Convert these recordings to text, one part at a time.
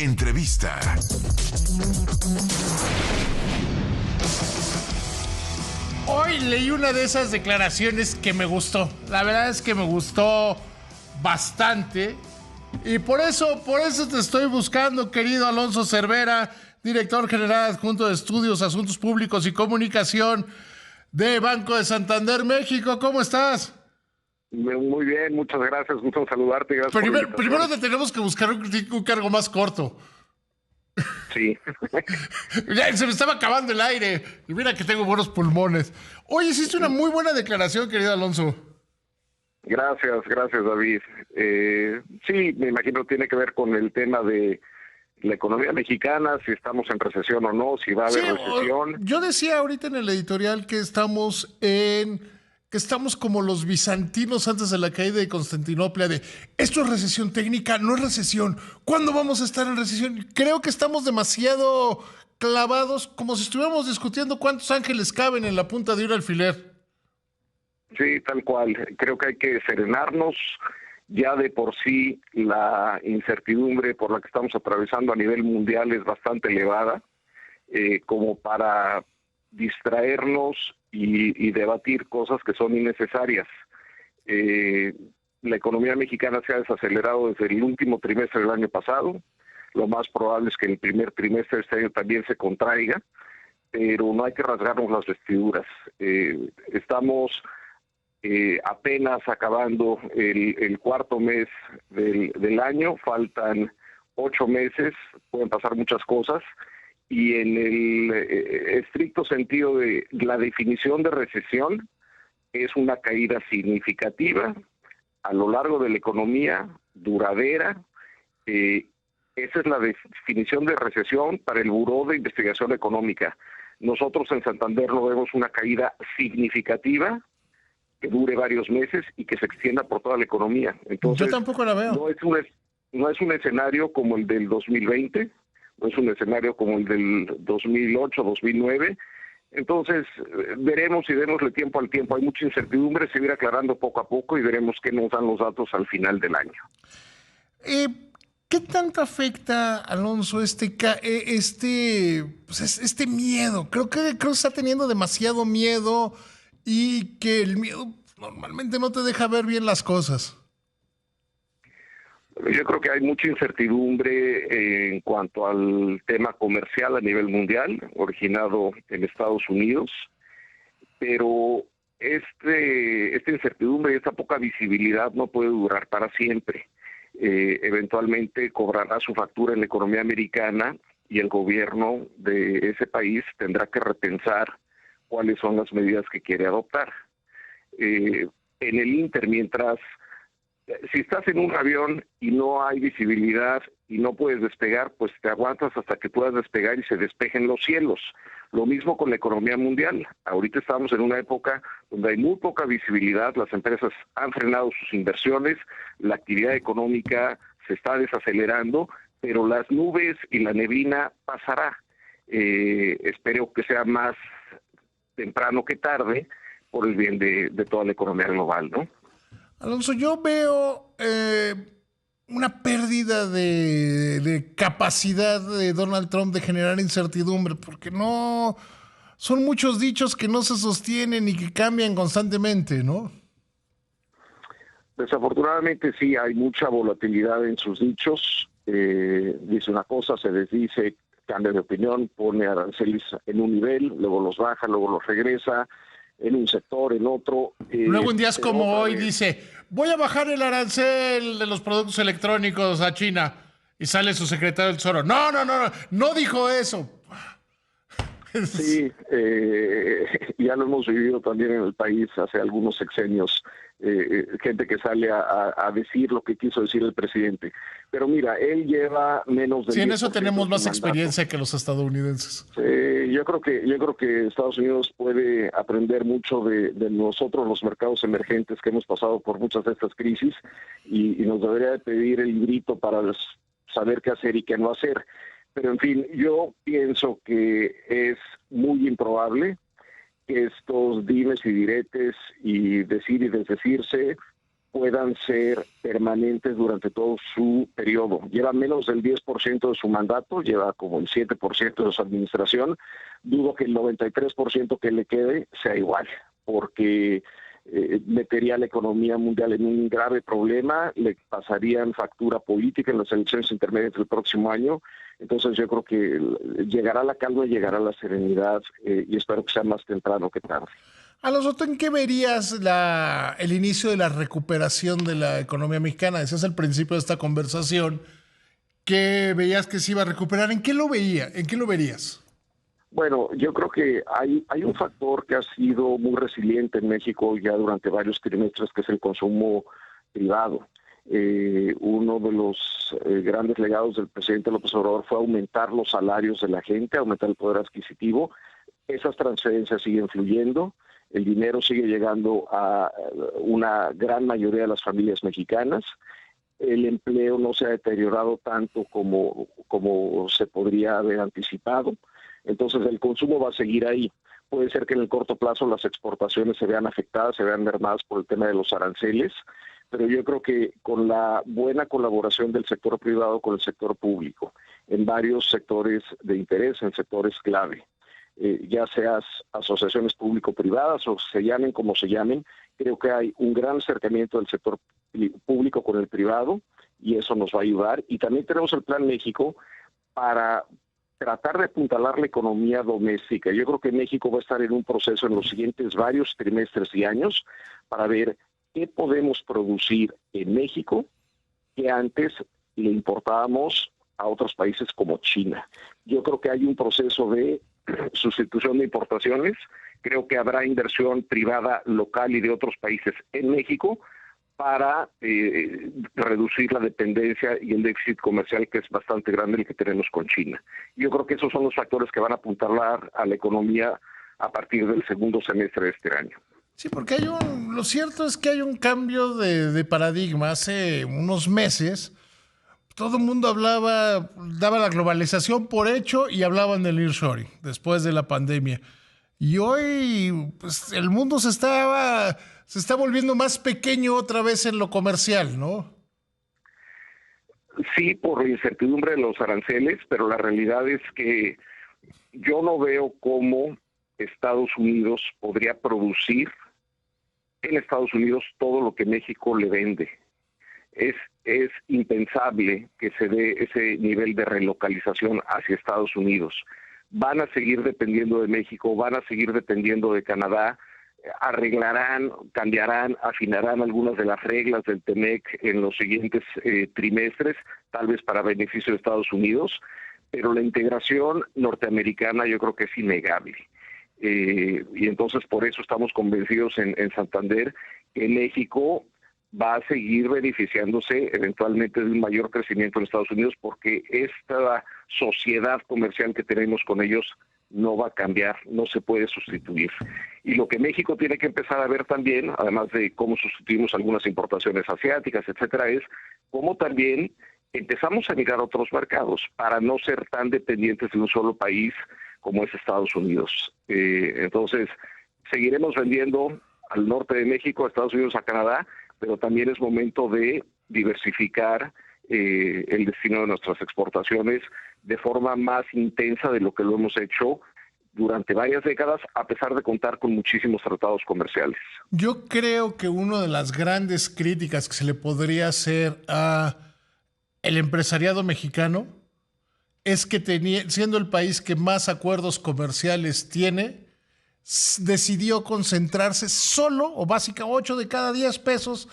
Entrevista. Hoy leí una de esas declaraciones que me gustó. La verdad es que me gustó bastante. Y por eso te estoy buscando, querido Alonso Cervera, director general adjunto de Estudios, Asuntos Públicos y Comunicación de Banco de Santander, México. ¿Cómo estás? Muy bien, muchas gracias, gusto saludarte. Gracias Primero te tenemos que buscar un cargo más corto. Sí. Ya, se me estaba acabando el aire. Y mira que tengo buenos pulmones. Oye, hiciste una muy buena declaración, querido Alonso. Gracias, David. Sí, me imagino tiene que ver con el tema de la economía mexicana, si estamos en recesión o no, si va a haber recesión. Yo decía ahorita en el editorial que estamos como los bizantinos antes de la caída de Constantinopla, de esto es recesión técnica, no es recesión. ¿Cuándo vamos a estar en recesión? Creo que estamos demasiado clavados, como si estuviéramos discutiendo cuántos ángeles caben en la punta de un alfiler. Sí, tal cual. Creo que hay que serenarnos. Ya de por sí la incertidumbre por la que estamos atravesando a nivel mundial es bastante elevada, como para distraernos y debatir cosas que son innecesarias. La economía mexicana se ha desacelerado desde el último trimestre del año pasado. Lo más probable es que el primer trimestre de este año también se contraiga, pero no hay que rasgarnos las vestiduras. Estamos apenas acabando el cuarto mes del año, faltan 8 meses, pueden pasar muchas cosas, y en el estricto sentido de la definición de recesión, es una caída significativa a lo largo de la economía, duradera. Esa es la definición de recesión para el Buró de Investigación Económica. Nosotros en Santander no vemos una caída significativa que dure varios meses y que se extienda por toda la economía. Entonces, yo tampoco la veo. No es un escenario como el del 2020, no es un escenario como el del 2008, 2009. Entonces, veremos y démosle tiempo al tiempo. Hay mucha incertidumbre, se irá aclarando poco a poco y veremos qué nos dan los datos al final del año. ¿Qué tanto afecta, Alonso, este miedo? Creo que está teniendo demasiado miedo y que el miedo normalmente no te deja ver bien las cosas. Yo creo que hay mucha incertidumbre en cuanto al tema comercial a nivel mundial, originado en Estados Unidos, pero esta incertidumbre y esta poca visibilidad no puede durar para siempre. Eventualmente cobrará su factura en la economía americana y el gobierno de ese país tendrá que repensar cuáles son las medidas que quiere adoptar. En el ínter, si estás en un avión y no hay visibilidad y no puedes despegar, pues te aguantas hasta que puedas despegar y se despejen los cielos. Lo mismo con la economía mundial. Ahorita estamos en una época donde hay muy poca visibilidad, las empresas han frenado sus inversiones, la actividad económica se está desacelerando, pero las nubes y la neblina pasará. Espero que sea más temprano que tarde, por el bien de toda la economía global, ¿no? Alonso, yo veo una pérdida de capacidad de Donald Trump de generar incertidumbre, porque no son muchos dichos que no se sostienen y que cambian constantemente, ¿no? Desafortunadamente sí, hay mucha volatilidad en sus dichos. Dice una cosa, se desdice, cambia de opinión, pone aranceles en un nivel, luego los baja, luego los regresa, en un sector, en otro. Luego en días como hoy dice, voy a bajar el arancel de los productos electrónicos a China. Y sale su secretario del Tesoro. No dijo eso. Sí, ya lo hemos vivido también en el país hace algunos sexenios. Gente que sale a decir lo que quiso decir el presidente. Pero mira, él lleva menos de... Sí, en eso tenemos más experiencia que los estadounidenses. Yo creo que Estados Unidos puede aprender mucho de nosotros, los mercados emergentes, que hemos pasado por muchas de estas crisis, y nos debería de pedir el librito para saber qué hacer y qué no hacer. Pero en fin, yo pienso que es muy improbable que estos dimes y diretes y decir y desdecirse puedan ser permanentes durante todo su periodo. Lleva menos del 10% de su mandato, lleva como el 7% de su administración. Dudo que el 93% que le quede sea igual, porque metería a la economía mundial en un grave problema, le pasarían factura política en las elecciones intermedias del próximo año. Entonces yo creo que llegará la calma, llegará la serenidad, y espero que sea más temprano que tarde. Alonso, ¿tú en qué verías el inicio de la recuperación de la economía mexicana? Decías al principio de esta conversación que veías que se iba a recuperar. ¿En qué lo veía? ¿En qué lo verías? Bueno, yo creo que hay un factor que ha sido muy resiliente en México ya durante varios trimestres, que es el consumo privado. Uno de los grandes legados del presidente López Obrador fue aumentar los salarios de la gente, aumentar el poder adquisitivo. Esas transferencias siguen fluyendo, el dinero sigue llegando a una gran mayoría de las familias mexicanas. El empleo no se ha deteriorado tanto como se podría haber anticipado. Entonces el consumo va a seguir ahí. Puede ser que en el corto plazo las exportaciones se vean afectadas, se vean mermadas por el tema de los aranceles, pero yo creo que con la buena colaboración del sector privado con el sector público, en varios sectores de interés, en sectores clave, ya seas asociaciones público-privadas o se llamen como se llamen, creo que hay un gran acercamiento del sector público con el privado y eso nos va a ayudar. Y también tenemos el Plan México para tratar de apuntalar la economía doméstica. Yo creo que México va a estar en un proceso en los siguientes varios trimestres y años para ver qué podemos producir en México que antes le importábamos a otros países como China. Yo creo que hay un proceso de sustitución de importaciones. Creo que habrá inversión privada local y de otros países en México para reducir la dependencia y el déficit comercial, que es bastante grande, el que tenemos con China. Yo creo que esos son los factores que van a apuntalar a la economía a partir del segundo semestre de este año. Sí, porque lo cierto es que hay un cambio de paradigma. Hace unos meses todo el mundo daba la globalización por hecho y hablaban del nearshoring después de la pandemia. Y hoy pues, el mundo se está volviendo más pequeño otra vez en lo comercial, ¿no? Sí, por la incertidumbre de los aranceles, pero la realidad es que yo no veo cómo Estados Unidos podría producir en Estados Unidos todo lo que México le vende. Es impensable que se dé ese nivel de relocalización hacia Estados Unidos. Van a seguir dependiendo de México, van a seguir dependiendo de Canadá, arreglarán, cambiarán, afinarán algunas de las reglas del TEMEC en los siguientes trimestres, tal vez para beneficio de Estados Unidos, pero la integración norteamericana yo creo que es innegable. Y entonces por eso estamos convencidos en Santander que México va a seguir beneficiándose eventualmente de un mayor crecimiento en Estados Unidos, porque esta sociedad comercial que tenemos con ellos no va a cambiar, no se puede sustituir. Y lo que México tiene que empezar a ver también, además de cómo sustituimos algunas importaciones asiáticas, etcétera, es cómo también empezamos a mirar otros mercados para no ser tan dependientes de un solo país como es Estados Unidos. Entonces, seguiremos vendiendo al norte de México, a Estados Unidos, a Canadá, pero también es momento de diversificar el destino de nuestras exportaciones de forma más intensa de lo que lo hemos hecho durante varias décadas, a pesar de contar con muchísimos tratados comerciales. Yo creo que una de las grandes críticas que se le podría hacer a el empresariado mexicano es que siendo el país que más acuerdos comerciales tiene, decidió concentrarse solo o básica 8 de cada 10 pesos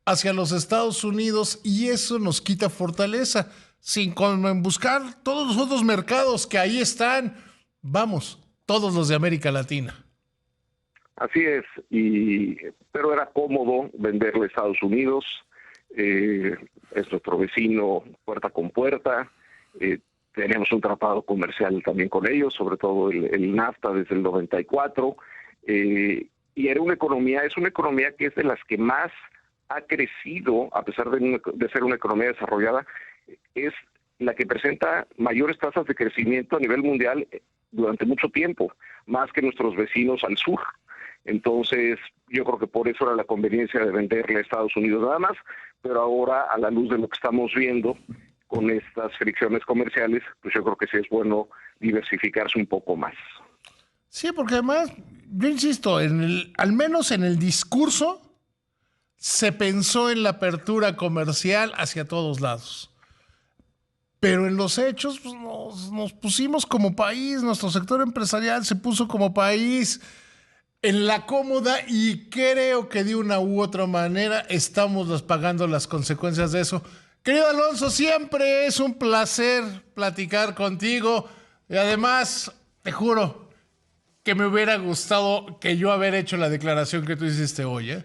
hacia los Estados Unidos, y eso nos quita fortaleza sin buscar todos los otros mercados que ahí están, vamos, todos los de América Latina. Así es, pero era cómodo venderle a Estados Unidos, es nuestro vecino puerta con puerta, tenemos un tratado comercial también con ellos, sobre todo el NAFTA desde el 94, y es una economía que es de las que más ha crecido, a pesar de ser una economía desarrollada, es la que presenta mayores tasas de crecimiento a nivel mundial durante mucho tiempo, más que nuestros vecinos al sur. Entonces, yo creo que por eso era la conveniencia de venderle a Estados Unidos nada más, pero ahora, a la luz de lo que estamos viendo con estas fricciones comerciales, pues yo creo que sí es bueno diversificarse un poco más. Sí, porque además, yo insisto, al menos en el discurso se pensó en la apertura comercial hacia todos lados. Pero en los hechos pues, nos pusimos como país, nuestro sector empresarial se puso como país en la cómoda y creo que de una u otra manera estamos pagando las consecuencias de eso. Querido Alonso, siempre es un placer platicar contigo y además, te juro que me hubiera gustado que yo haber hecho la declaración que tú hiciste hoy, ¿eh?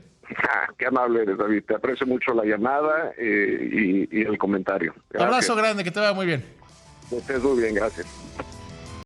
Qué amable eres, David. Te aprecio mucho la llamada y el comentario. Gracias. Abrazo grande, que te vaya muy bien. Que estés muy bien, gracias.